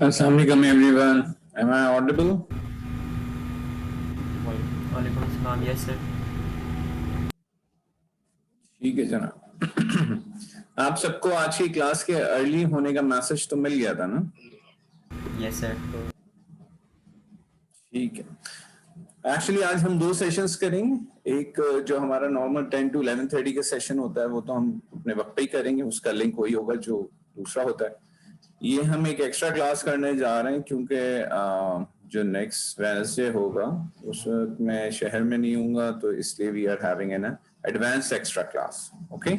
Assalamu alaikum everyone. Am I audible? वालेकुम अस्सलाम. Yes sir. ठीक है जनाब. आप सबको आज की क्लास के अर्ली होने का मैसेज तो मिल गया था ना? Yes sir. ठीक है. एक्चुअली आज हम दो सेशंस करेंगे. एक जो हमारा नॉर्मल 10 to 11:30 का सेशन होता है वो तो हम अपने वक्त पे ही करेंगे. उसका लिंक वही होगा जो दूसरा होता है. ये हम एक एक्स्ट्रा क्लास करने जा रहे हैं क्योंकि जो नेक्स्ट वेडनेसडे होगा उस वक्त मैं शहर में नहीं हूँगा, तो इसलिए we are having an advance extra class. Okay.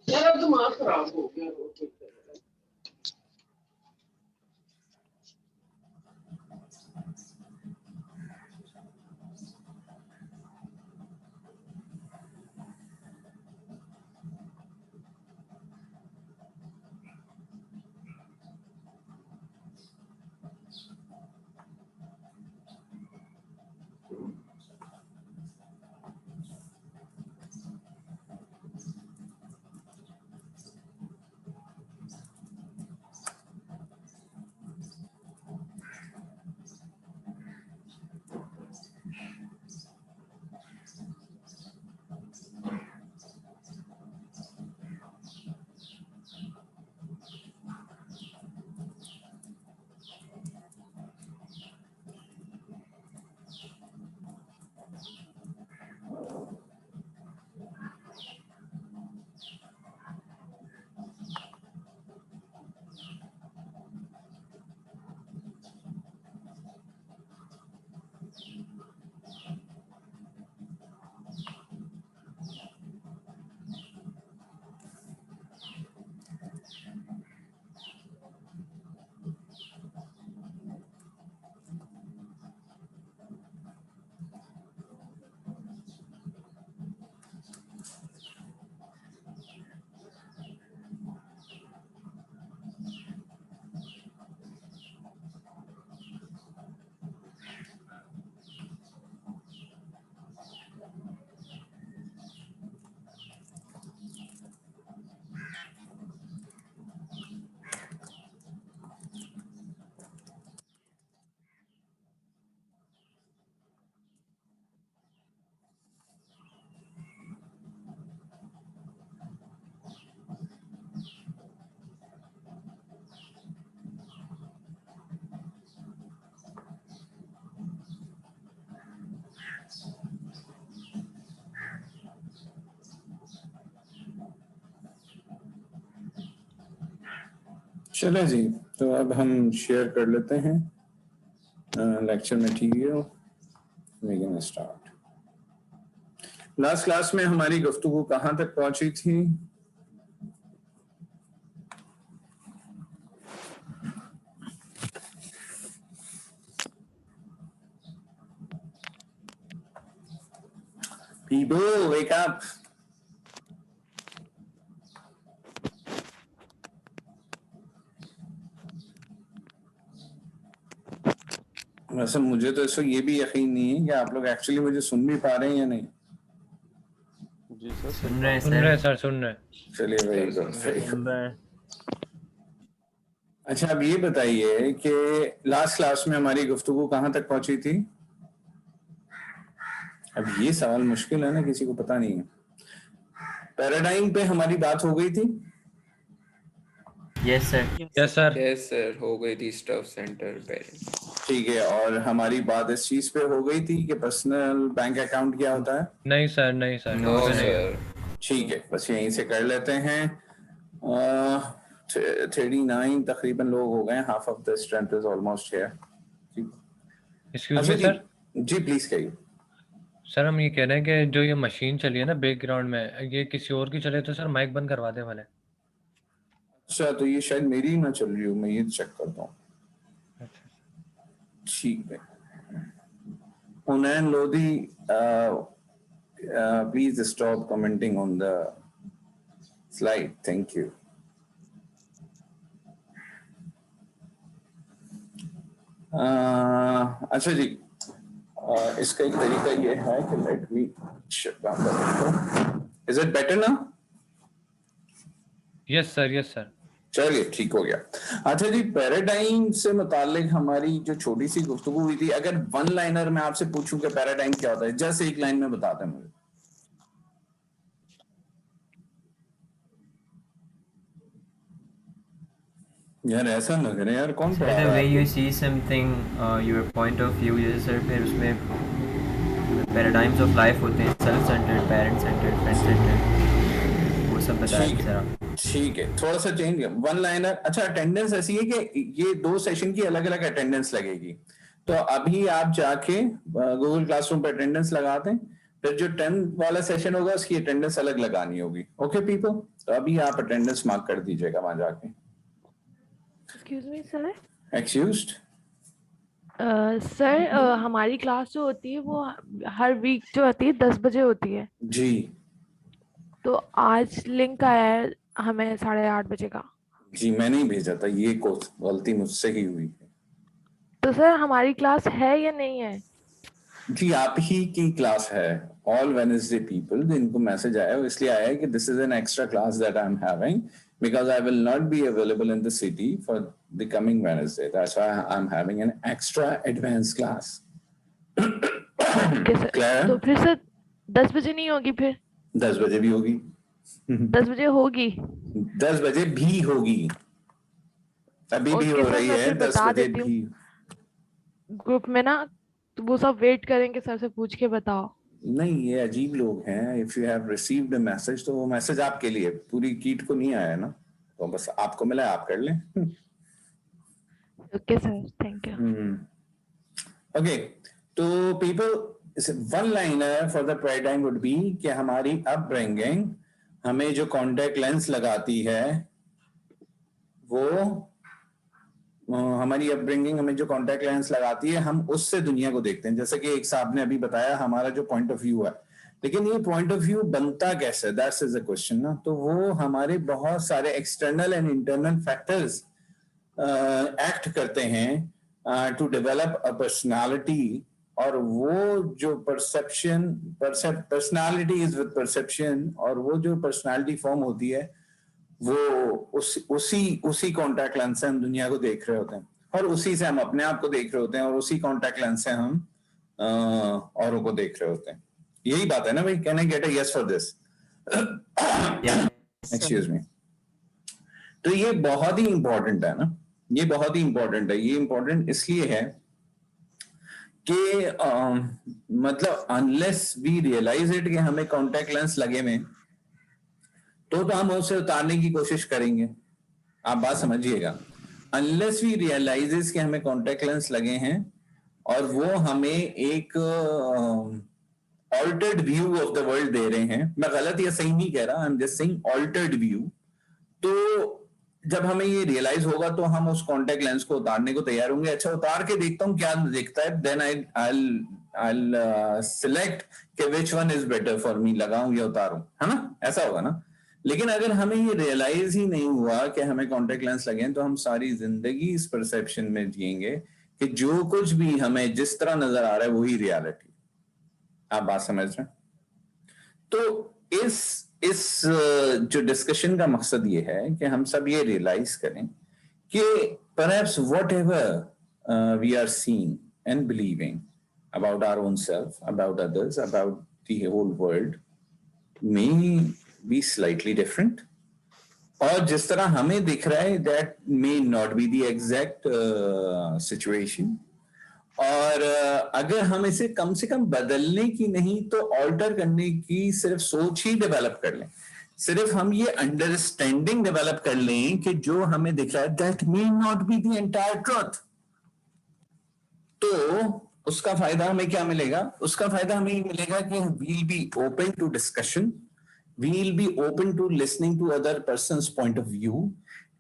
यार दिमाग खराब हो गया. चले जी, तो अब हम शेयर कर लेते हैं lecture material. Start. Last class में हमारी गुफ्तगू कहाँ तक पहुंची थी? People, wake up. वैसे मुझे तो इसको ये भी यकीन नहीं है कि आप लोग एक्चुअली मुझे सुन भी पा रहे हैं या नहीं। जी सर, सुन रहे हैं सुन रहे हैं सर, सुन रहे हैं। चलिए भाई सुन रहे हैं। अच्छा, अब ये बताइए कि लास्ट क्लास में हमारी गुफ्तगू कहाँ तक पहुंची थी? अब ये सवाल मुश्किल है ना, किसी को पता नहीं है। पैराडाइम पे हमारी बात हो गई थी। Yes sir. Yes sir. Yes sir, हो गई थी स्टफ सेंटर पेरेंट। ठीक है, और हमारी बात इस चीज पे हो गई थी कि पर्सनल बैंक अकाउंट क्या होता है। नहीं सर, नहीं सर, नो मुझे नहीं है। सर, ठीक है, बस यहीं से कर लेते हैं। 39 तकरीबन लोग हो गए, half of the strength is almost here. Excuse अच्छा मी जी, सर। जी प्लीज कहिए। सर हम ये कह रहे हैं कि जो ये मशीन चली है ना बैकग्राउंड में, ये किसी और की चले तो सर माइक बंद करवा दे वाले। अच्छा, तो ये शायद मेरी ही ना चल रही हो, मैं ये चेक करता हूँ। ठीक है, Unain Lodhi, please stop commenting on the slide, thank you. अच्छा जी, इसका एक तरीका ये है कि let me shut down. Is it better ना? Yes sir, yes sir. चलिए, ठीक हो गया। अच्छा जी, पैराडाइम से मुतालिक हमारी जो छोटी सी गुफ्तगू हुई थी, अगर वन लाइनर में आपसे पूछूं कि पैराडाइम क्या होता है, जैसे एक लाइन में बता दें मुझे। यार ऐसा लग रहा है यार, कौन पढ़ा The रहा way है you आपको? see something, your point of view, जैसे सर फिर उसमें पैराडाइम्स ऑफ लाइफ होते हैं, self centred, parent centred, friend centred, वो सब बताइए ठीक सर है, आप। ठीक है, थोड़ा सा चेंज, वन लाइनर। अच्छा, अटेंडेंस ऐसी है कि ये 2 सेशन की अलग अलग अटेंडेंस लगेगी, तो अभी आप जाके गूगल क्लासरूम पे अटेंडेंस लगा दें, फिर जो 10 वाला सेशन होगा उसकी अटेंडेंस अलग लगानी होगी। ओके पीपल, तो अभी आप अटेंडेंस मार्क कर दीजिएगा वहां जाके। Excuse me sir. Excused. Sir हमारी क्लास जो होती है वो हर वीक जो होती है 10 बजे होती है, जी तो आज लिंक आया है हमें 8:30 बजे का। जी, मैंने ही भेजा था, ये गलती मुझसे ही हुई है। तो सर हमारी क्लास है या नहीं है? जी, आप ही की क्लास है। ऑल वेडनेसडे पीपल, जिनको मैसेज आया है इसलिए आया है कि this is an extra class that I am having because I will not be available in the city for the coming Wednesday. That's why I'm having an extra advanced class. Okay sir. Clear? तो फिर sir 10 बजे नहीं होगी फिर? 10 बजे भी होगी। 10 बजे होगी? 10 बजे भी होगी, अभी भी ओके हो सर, रही मैं है, फिर 10 बता बजे देती हूँ भी। ग्रुप में ना, तो वो सब वेट करेंगे, सर से पूछ के बताओ। नहीं, ये अजीब लोग हैं। If you have received a message, तो वो मैसेज आपके लिए, पूरी कीट को नहीं आया ना, तो बस आपको मिला, आप कर लें। Okay sir, thank you. Okay, तो people, one liner for the paradigm would be कि हमारी अपब्रिंगिंग हमें जो कॉन्टैक्ट लेंस लगाती है, वो हमारी अपब्रिंगिंग हमें जो कॉन्टैक्ट लेंस लगाती है, हम उससे दुनिया को देखते हैं। जैसे कि एक साहब ने अभी बताया, हमारा जो पॉइंट ऑफ व्यू है, लेकिन ये पॉइंट ऑफ व्यू बनता कैसे, दैट्स इज अ क्वेश्चन ना। तो वो हमारे बहुत सारे external and internal factors act करते हैं टू डेवलप अ पर्सनालिटी। और वो जो पर्सनालिटी इज विद परसेप्शन, और वो जो पर्सनालिटी फॉर्म होती है, वो उसी कॉन्टैक्ट लेंस से हम दुनिया को देख रहे होते हैं, और उसी से हम अपने आप को देख रहे होते हैं, और उसी कॉन्टैक्ट लेंस से हम औरों को देख रहे होते हैं। यही बात है ना भाई? Can I get a yes for this? Excuse me. तो ये बहुत ही इंपॉर्टेंट है ना, ये बहुत ही इंपॉर्टेंट है। ये इंपॉर्टेंट इसलिए है कि मतलब अनलेस वी रियलाइज इट कि हमें कॉन्टैक्ट लेंस लगे हुए, तो हम उसे उतारने की कोशिश करेंगे। आप बात समझिएगा। अनलेस वी रियलाइजेस कि हमें कॉन्टेक्ट लेंस लगे हैं और वो हमें एक altered view of the world दे रहे हैं, मैं गलत या सही नहीं कह रहा, I am just saying altered view, तो जब हमें ये रियलाइज होगा तो हम उस कॉन्टेक्ट लेंस को उतारने को तैयार होंगे। अच्छा, उतार के देखता हूँ क्या दिखता है, देन I'll select कि which one is better for me, लगाऊं या उतारूं, है ना, ऐसा होगा ना। लेकिन अगर हमें ये रियलाइज ही नहीं हुआ कि हमें कॉन्टेक्ट लेंस लगे हैं, तो हम सारी जिंदगी इस परसेप्शन में जिएंगे कि जो कुछ भी हमें जिस तरह नजर आ रहा है वही रियलिटी। आप बात समझ रहे हैं? तो इस जो डिस्कशन का मकसद ये है कि हम सब ये रियलाइज करें कि perhaps whatever we are seeing and believing about our own self, about others, about the whole world may be slightly different. और जिस तरह हमें दिख रहा है that may not be the exact situation. और अगर हम इसे कम से कम बदलने की नहीं तो ऑल्टर करने की सिर्फ सोच ही डेवलप कर लें, सिर्फ हम ये अंडरस्टैंडिंग डेवलप कर लें कि जो हमें दिख रहा है that may not be the entire truth, तो उसका फायदा हमें क्या मिलेगा? उसका फायदा हमें ये मिलेगा कि we'll be open to discussion, we'll be open to listening to other person's point of view,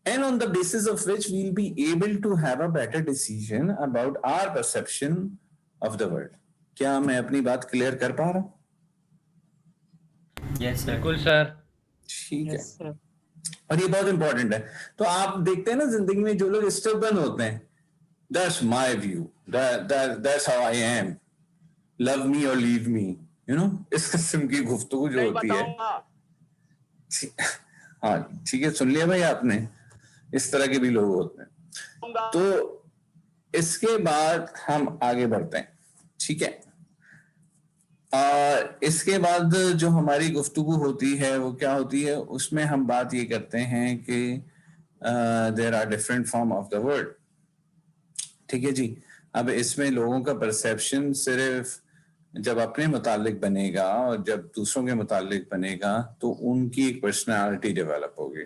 and on the basis of which we'll be able to have a better decision about our perception of the world. क्या मैं अपनी बात clear कर पा रहा हूँ? Yes, sir. बिल्कुल sir. ठीक है। और ये बहुत इंपॉर्टेंट है। तो आप देखते हैं ना जिंदगी में जो लोग स्टबर्न होते हैं, that's my view, that's how I am, love me or leave me, you know, इस किस्म की गुफ्तगू जो होती है। हाँ ठीक है, सुन लिया भाई आपने, इस तरह के भी लोग होते हैं। तो इसके बाद हम आगे बढ़ते हैं, ठीक है। इसके बाद जो हमारी गुफ्तगू होती है वो क्या होती है, उसमें हम बात ये करते हैं कि there are different form of the word, ठीक है जी। अब इसमें लोगों का परसेप्शन सिर्फ जब अपने मुतालिक बनेगा और जब दूसरों के मुतालिक बनेगा तो उनकी एक पर्सनालिटी डेवलप होगी।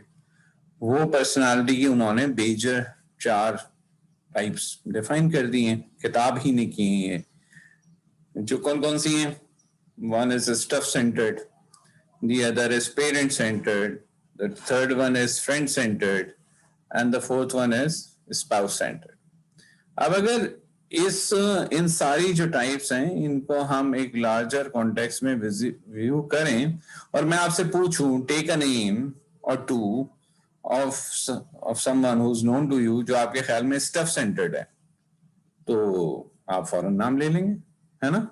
वो पर्सनालिटी की उन्होंने मेजर 4 टाइप्स डिफाइन कर दी हैं, किताब ही ने की हैं। जो कौन कौन सी हैं? One is stuff centered, the other is parent centered, the third one is friend centered, and the fourth one is spouse centered. अब अगर इन सारी जो टाइप्स हैं इनको हम एक लार्जर कॉन्टेक्स्ट में व्यू करें और मैं आपसे पूछूं take a name or two of someone who is known to you जो आपके ख्याल में स्टफ सेंटर्ड है, तो आप फौरन नाम ले लेंगे, है ना।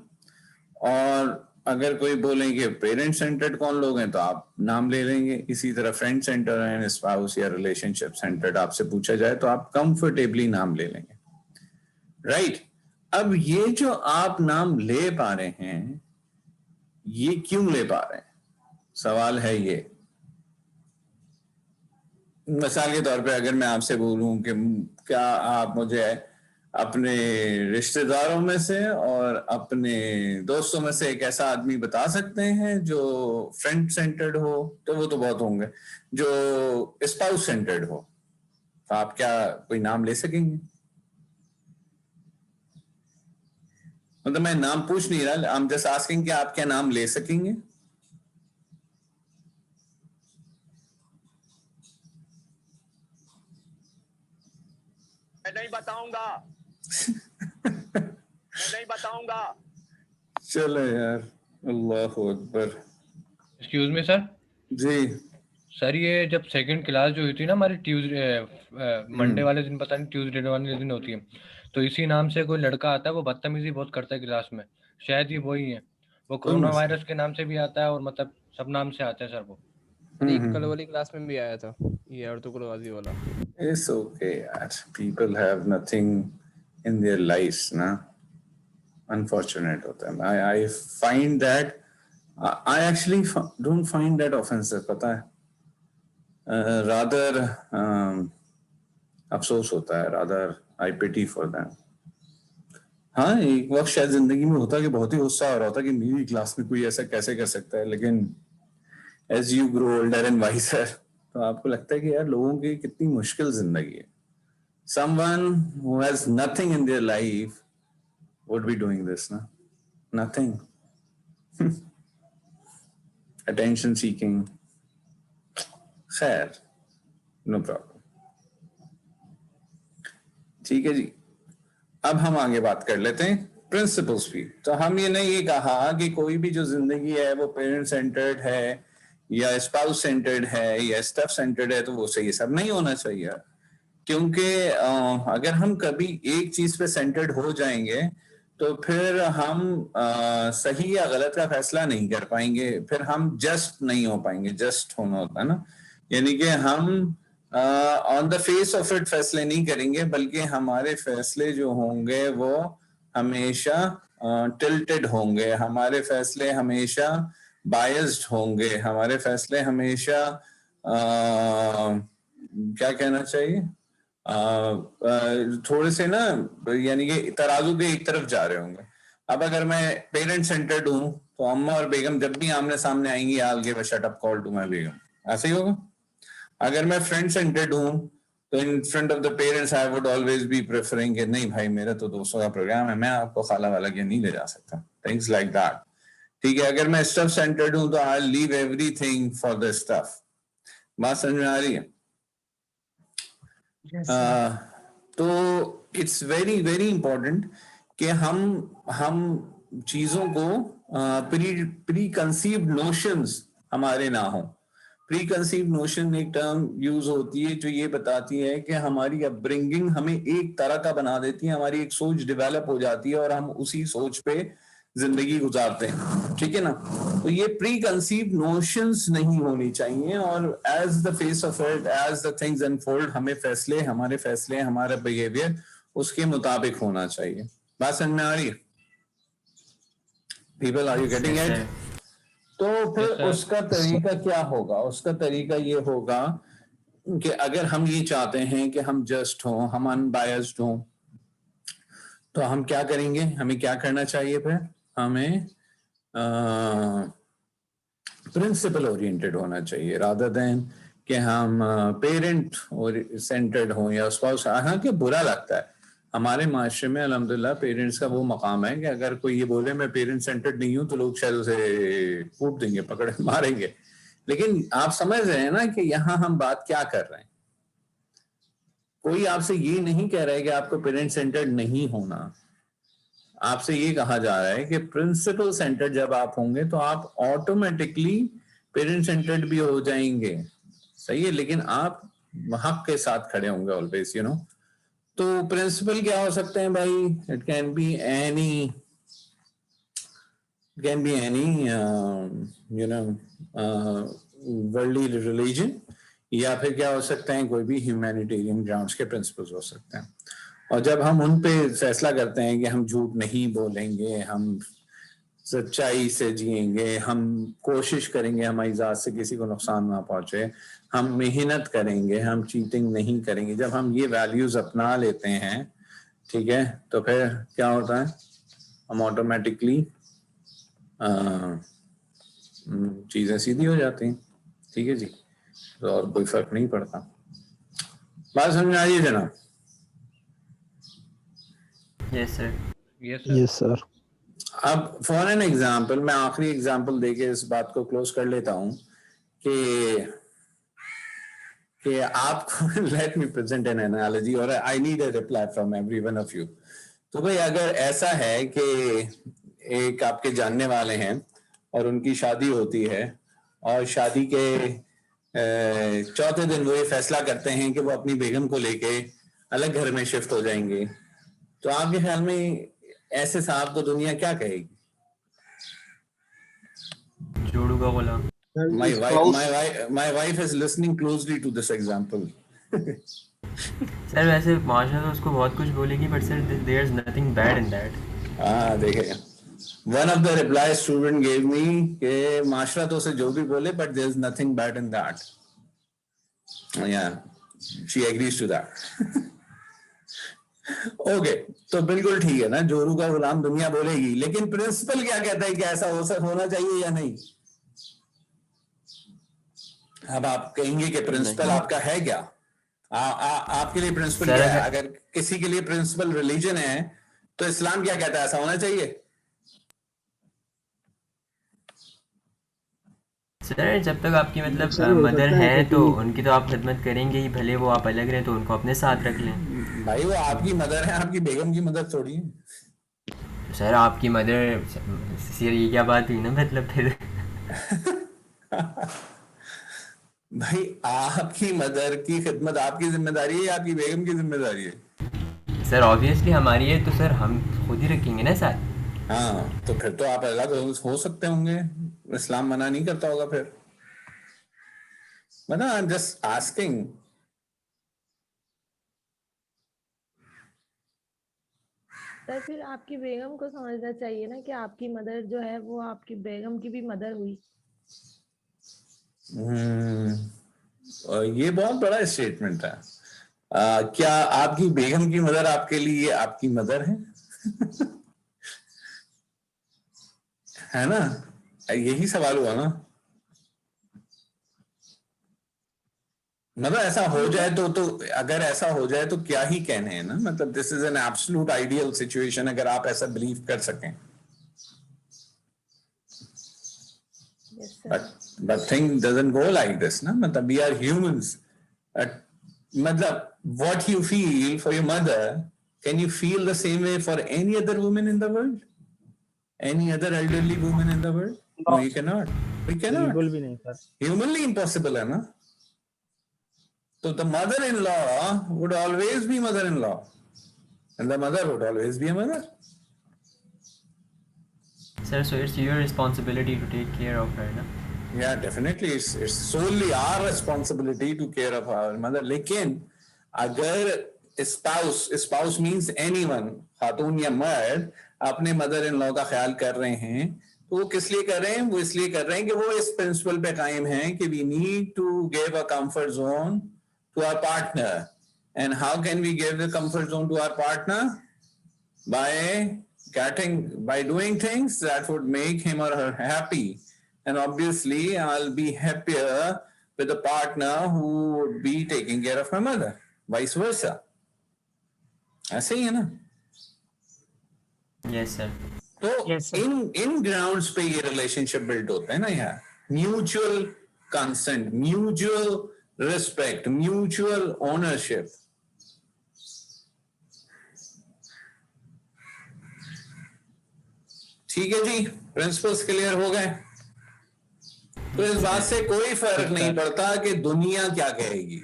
और अगर कोई बोले कि पेरेंट सेंटर्ड कौन लोग हैं तो आप नाम ले लेंगे। इसी तरह फ्रेंड सेंटर एंड स्पाउस या रिलेशनशिप सेंटर्ड आपसे पूछा जाए तो आप कंफर्टेबली नाम ले लेंगे, राइट। अब ये जो आप नाम ले पा रहे हैं ये क्यों ले पा रहे हैं? सवाल है ये। मिसाल के तौर पे अगर मैं आपसे बोलूं कि क्या आप मुझे अपने रिश्तेदारों में से और अपने दोस्तों में से एक ऐसा आदमी बता सकते हैं जो फ्रेंड सेंटर्ड हो, तो वो तो बहुत होंगे। जो स्पाउस सेंटर्ड हो तो आप क्या कोई नाम ले सकेंगे? मतलब मैं नाम पूछ नहीं रहा, आई एम जस्ट आस्किंग कि आप क्या नाम ले सकेंगे? मैं नहीं बताऊंगा। मैं नहीं बताऊंगा। चलो यार, अल्लाह अकबर। Excuse me sir. जी सर, ये जब सेकंड क्लास जो हुई थी ना हमारी ट्यूसडे मंडे वाले दिन, पता नहीं ट्यूसडे वाले दिन होती है, तो इसी नाम से कोई लड़का आता है, वो बदतमीजी बहुत करता है क्लास में, शायद ये वही है। वो कोरोना वायरस के नाम से भी आता है और मतलब सब नाम से आते हैं सर वो। एक कल वाली क्लास में भी आया था ये अर्तुगरुल गाजी वाला। It's okay यार, people have nothing in their lives ना, unfortunate होता है। I find that I actually don't find that offensive, पता है। rather अफसोस होता है, rather I pity for them। हाँ, एक वक्त शायद जिंदगी में होता कि बहुत ही गुस्सा हो रहा होता कि मेरी क्लास में कोई ऐसा कैसे कर सकता है, लेकिन as you grow older and wiser तो आपको लगता है कि यार लोगों की कितनी मुश्किल जिंदगी है, someone who has nothing in their life would be doing this, na? Nothing. Attention seeking. खैर, no problem. ठीक है जी, अब हम आगे बात कर लेते हैं प्रिंसिपल्स भी। तो हम ये नहीं कहा कि कोई भी जो जिंदगी है वो पेरेंट सेंटर्ड है या स्पाउस सेंटर्ड है या स्टाफ सेंटर्ड है, तो वो सही सब नहीं होना चाहिए। क्योंकि अगर हम कभी एक चीज पे सेंटर्ड हो जाएंगे तो फिर हम सही या गलत का फैसला नहीं कर पाएंगे, फिर हम जस्ट नहीं हो पाएंगे। जस्ट होना होता है ना, यानी कि हम on the face of it फैसले नहीं करेंगे, बल्कि हमारे फैसले जो होंगे वो हमेशा टिल्टेड होंगे, हमारे फैसले हमेशा बायस्ड होंगे, हमारे फैसले हमेशा क्या कहना चाहिए, थोड़े से ना, यानी कि तराजू के एक तरफ जा रहे होंगे। अब अगर मैं पेरेंट सेंटर्ड हूं तो अम्मा और बेगम जब भी आमने सामने आएंगी, I'll give a shut up call to my बेगम, ऐसे ही होगा। अगर मैं फ्रेंड सेंटर्ड हूं तो in front of the parents I would always be preferring कि नहीं भाई, मेरा तो दोस्तों का प्रोग्राम है, मैं आपको खाला वाला के नहीं ले जा सकता, थिंग्स लाइक दैट। ठीक है, अगर मैं स्टफ सेंटर्ड हूं तो I leave everything for the stuff. बात समझ में आ रही है? तो इट्स वेरी वेरी इंपॉर्टेंट कि हम चीजों को प्री कंसीव्ड नोशंस हमारे ना हो। प्री कंसीव्ड नोशन एक टर्म यूज होती है जो ये बताती है कि हमारी अपब्रिंगिंग हमें एक तरह का बना देती है, हमारी एक सोच डेवलप हो जाती है और हम उसी सोच पे जिंदगी गुजारते हैं। ठीक है ना? तो ये प्री कंसीव्ड नोशंस नहीं होनी चाहिए, और as the face of it, as the things unfold, हमारे फैसले हमारा बिहेवियर उसके मुताबिक होना चाहिए। बात समझ में आ रही है? People, are you getting it? तो फिर उसका तरीका क्या होगा? उसका तरीका ये होगा कि अगर हम ये चाहते हैं कि हम जस्ट हों, हम अनबायस्ड हों, तो हम क्या करेंगे? हमें क्या करना चाहिए? फिर हमें प्रिंसिपल ओरिएंटेड होना चाहिए, रादर देन कि हम पेरेंट और सेंटर्ड हों या स्पाउस। हाँ, कि बुरा लगता है हमारे माशरे में अल्हम्दुलिल्लाह पेरेंट्स का वो मकाम है कि अगर कोई ये बोले मैं पेरेंट सेंटर्ड नहीं हूं तो लोग शायद उसे कूट देंगे, पकड़ मारेंगे। लेकिन आप समझ रहे हैं ना कि यहाँ हम बात क्या कर रहे हैं? कोई आपसे ये नहीं कह रहा है कि आपको पेरेंट सेंटर्ड नहीं होना, आपसे ये कहा जा रहा है कि प्रिंसिपल सेंटर्ड जब आप होंगे तो आप ऑटोमेटिकली पेरेंट सेंटर्ड भी हो जाएंगे। सही है, लेकिन आप हक के साथ खड़े होंगे ऑलवेज, यू नो। तो प्रिंसिपल क्या हो सकते हैं भाई? It can be any you know worldly religion, या फिर क्या हो सकते हैं, कोई भी ह्यूमैनिटेरियन ग्राउंड्स के प्रिंसिपल्स हो सकते हैं। और जब हम उन पे फैसला करते हैं कि हम झूठ नहीं बोलेंगे, हम सच्चाई से जिएंगे, हम कोशिश करेंगे हमारी जात से किसी को नुकसान ना पहुंचे, हम मेहनत करेंगे, हम चीटिंग नहीं करेंगे, जब हम ये वैल्यूज अपना लेते हैं, ठीक है, तो फिर क्या होता है? हम ऑटोमेटिकली चीजें सीधी हो जाती हैं। ठीक है जी, तो और कोई फर्क नहीं पड़ता। बात समझ में आ रही है जनाब? Yes sir. Yes sir. अब फॉर एन एग्जाम्पल, मैं आखिरी एग्जाम्पल देके इस बात को क्लोज कर लेता हूं कि आपको let me present an analogy और I need a reply from every one of you. तो भाई अगर ऐसा है कि एक आपके जानने वाले हैं और उनकी शादी होती है और शादी के चौथे दिन वो ये फैसला करते हैं कि वो अपनी बेगम को लेके अलग घर में शिफ्ट हो जाएंगे, तो आपके ख्याल में ऐसे साहब को दुनिया क्या कहेगी? जोड़ू का गुलाम। My wife is listening closely to this example. Sir वैसे माशा तो उसको बहुत कुछ बोलेगी, but sir there is nothing bad in that. देखिए, one of the reply student gave me कि माशरा तो उसे जो भी बोले, but there is nothing bad in that. Yeah, she agrees to that. Okay, तो बिल्कुल ठीक है ना, जोरू का गुलाम दुनिया बोलेगी, लेकिन प्रिंसिपल क्या कहता है कि ऐसा होना चाहिए या नहीं? अब आप कहेंगे कि प्रिंसिपल आपका है क्या? आपके लिए प्रिंसिपल सर, क्या है? अगर किसी के लिए प्रिंसिपल रिलीजन है तो इस्लाम क्या कहता है, ऐसा होना चाहिए? सर जब तक आपकी मतलब मदर है तो उनकी तो आप खिदमत करेंगे ही, भले वो आप अलग रहें तो उनको अपने साथ रख लें। भाई वो आपकी मदर है, आपकी बेगम की मदर थोड़ी है। सर आपकी मदर, सर ये क्या बात हुई ना, मतलब फिर भाई आपकी मदर की खिदमत आपकी जिम्मेदारी है या आपकी बेगम की जिम्मेदारी है? सर ऑब्वियसली हमारी है, तो सर हम खुद ही रखेंगे ना साथ। हाँ, तो फिर तो आप अलग हो सकते होंगे, इस्लाम मना नहीं करता होगा फिर। मतलब I am just asking. Sir फिर आपकी बेगम को समझना चाहिए ना कि आपकी मदर जो है वो आपकी बेगम की भी मदर हुई। ये बहुत बड़ा स्टेटमेंट है। क्या आपकी बेगम की मदर आपके लिए आपकी मदर है? है ना, यही सवाल हुआ ना। मतलब ऐसा हो जाए तो अगर ऐसा हो जाए तो क्या ही कहने हैं ना, मतलब this is an absolute ideal situation अगर आप ऐसा बिलीव कर सकें। Yes sir. but thing doesn't go like this ना, मतलब we are humans. मतलब what you feel for your mother, can you feel the same way for any other woman in the world, any other elderly woman in the world? No, you cannot. We cannot. बिल्कुल भी नहीं sir. Humanly impossible है ना। तो the mother-in-law would always be mother-in-law and the mother would always be a mother. Sir so it's your responsibility to take care of her ना। Yeah, definitely. It's solely our responsibility to care of our mother. लेकिन अगर spouse means anyone, खातून या मर्द अपने mother in law का ख्याल कर रहे हैं, तो वो किस लिए कर रहे हैं? वो इसलिए कर रहे हैं कि वो इस प्रिंसिपल पे कायम हैं कि we need to give a comfort zone to our partner. And how can we give the comfort zone to our partner? By doing things that would make him or her happy. And obviously, I'll be happier with a partner who would be taking care of my mother. Vice versa. ऐसे ही है ना? Yes sir. तो इन grounds पे ये relationship build होता है ना यार। Mutual consent, mutual respect, mutual ownership. ठीक है जी, प्रिंसिपल्स क्लियर हो गए। तो इस बात से कोई फर्क नहीं पड़ता कि दुनिया क्या कहेगी,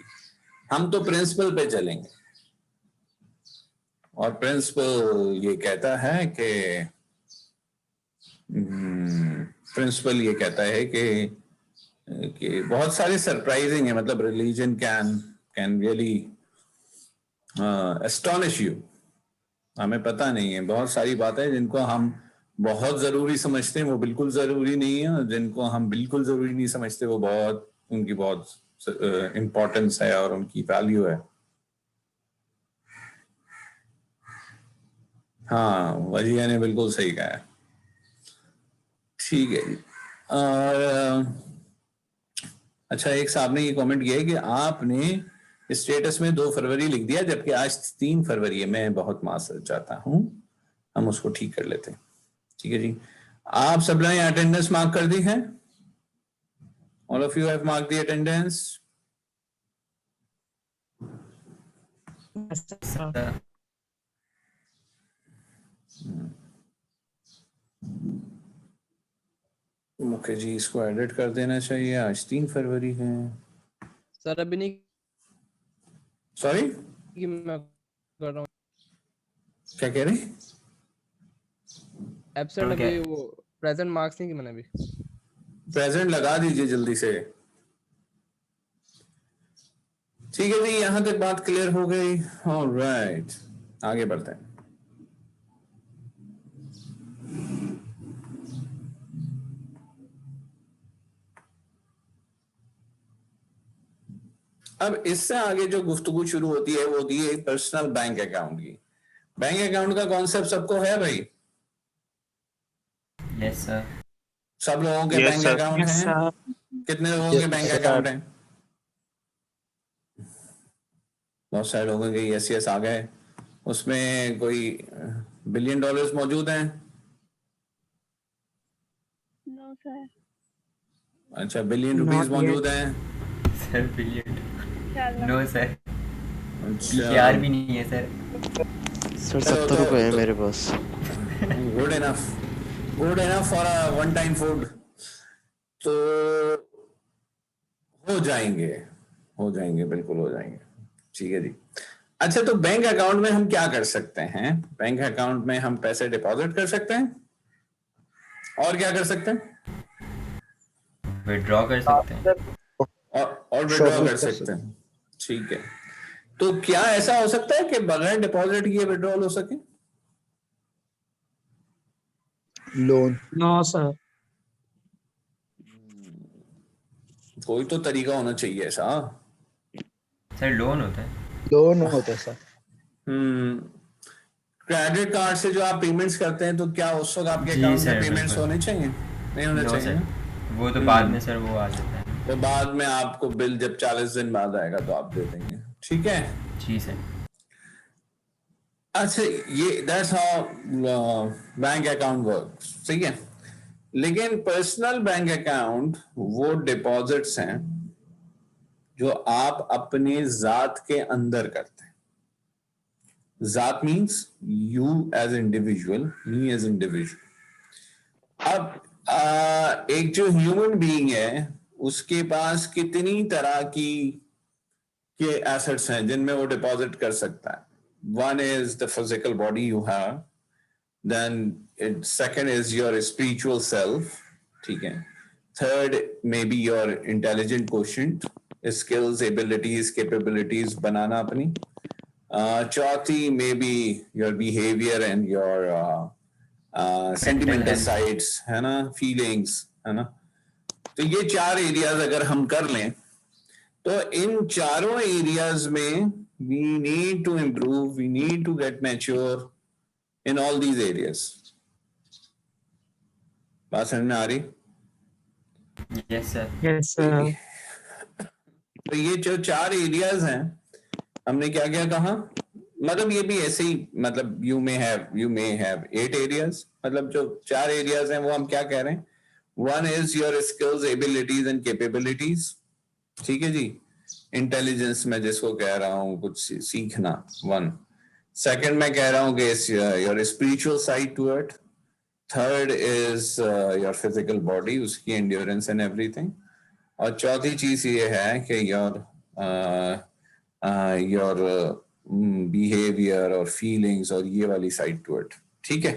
हम तो प्रिंसिपल पे चलेंगे। और प्रिंसिपल ये कहता है कि बहुत सारे सरप्राइजिंग है, मतलब religion can really astonish you. हमें पता नहीं है, बहुत सारी बातें जिनको हम बहुत जरूरी समझते हैं वो बिल्कुल जरूरी नहीं है, और जिनको हम बिल्कुल जरूरी नहीं समझते वो उनकी बहुत इम्पोर्टेंस है और उनकी वैल्यू है। हाँ, वजिया ने बिल्कुल सही कहा है। ठीक है जी। और अच्छा, एक साहब ने ये कमेंट किया है कि आपने स्टेटस में 2 फरवरी लिख दिया जबकि आज 3 फरवरी है। मैं बहुत माफ़ चाहता हूँ, हम उसको ठीक कर लेते हैं। ठीक है जी। आप सब ने अटेंडेंस मार्क कर दी है? All of you have mark दी अटेंडेंस? ओके जी, इसको एडिट कर देना चाहिए। आज 3 फरवरी है सर। अभी नहीं सॉरी कि मैं कर रहा हूँ क्या कह रहे हैं? एब्सेंट। अभी वो प्रेजेंट मार्क्स नहीं कि मैंने अभी प्रेजेंट लगा दीजिए जल्दी से। ठीक है जी, यहां तक बात क्लियर हो गई। ऑलराइट, आगे बढ़ते हैं। अब इससे आगे जो गुफ्तगू शुरू होती है वो होती है पर्सनल बैंक अकाउंट की। बैंक अकाउंट का कॉन्सेप्ट सबको है भाई? Yes sir. सब लोगों के बैंक अकाउंट हैं? कितने लोगों के बैंक अकाउंट हैं? बहुत सारे लोगों के यस यस आ गए। उसमें कोई $1 बिलियन मौजूद हैं? No sir. अच्छा, $1 बिलियन मौजूद हैं? सर बिलियन इंशाल्लाह। नो सर, अच्छा, यार भी नहीं है सर। सर 70 रुपए है मेरे पास। Good enough for a one time food. तो हो जाएंगे, बिल्कुल हो जाएंगे। ठीक है जी। अच्छा, तो बैंक अकाउंट में हम क्या कर सकते हैं? बैंक अकाउंट में हम पैसे डिपॉजिट कर सकते हैं, और क्या कर सकते हैं? विड्रॉ कर सकते हैं और विड्रॉ कर सकते हैं। ठीक है, तो क्या ऐसा हो सकता है कि बगैर डिपॉजिट किए विड्रॉल हो सके? लोन। No sir. कोई तो तरीका होना चाहिए ऐसा। सर। लोन होता है। लोन होता है सर। क्रेडिट कार्ड से जो आप पेमेंट्स करते हैं, तो क्या उस वक्त आपके जी अकाउंट सर, में पेमेंट्स बिल्कुल। होने चाहिए? नहीं होने नो चाहिए सर, ना? वो तो बाद में सर वो आ जाता है। तो बाद में आपको बिल जब 40 दिन बाद आएगा तो आप दे देंगे। ठीक है जी सर। अच्छा, ये that's how bank account works. ठीक है, लेकिन पर्सनल बैंक अकाउंट वो डिपॉजिट्स हैं जो आप अपने जात के अंदर करते हैं। जात means you as individual, me as individual. अब एक जो ह्यूमन बीइंग है, उसके पास कितनी तरह के एसेट्स हैं जिनमें वो डिपॉजिट कर सकता है? One is the physical body you have, then second is your spiritual self, ठीक है। Third may be your intelligent quotient, skills, abilities, capabilities बनाना अपनी। चौथी may be your behavior and your sentimental sides, है ना, feelings, है ना। तो ये 4 एरियाज अगर हम कर लें, तो इन चारों एरियाज में we need to improve, we need to get mature in all these areas. बात समझ में आ रही? Yes sir. Yes sir. तो ये जो 4 एरियाज हैं, हमने क्या क्या कहा? मतलब ये भी ऐसे ही, मतलब you may have 8 areas, मतलब जो 4 एरियाज हैं वो हम क्या कह रहे हैं? One is your skills, abilities and capabilities, ठीक है जी। इंटेलिजेंस में जिसको कह रहा हूं कुछ सीखना, 1। सेकंड मैं कह रहा हूं कि your spiritual side to it. Third is your physical body, उसकी एंड्योरेंस एंड एवरीथिंग। और चौथी चीज ये है कि योर बिहेवियर और फीलिंग्स और ये वाली साइड टू इट। ठीक है,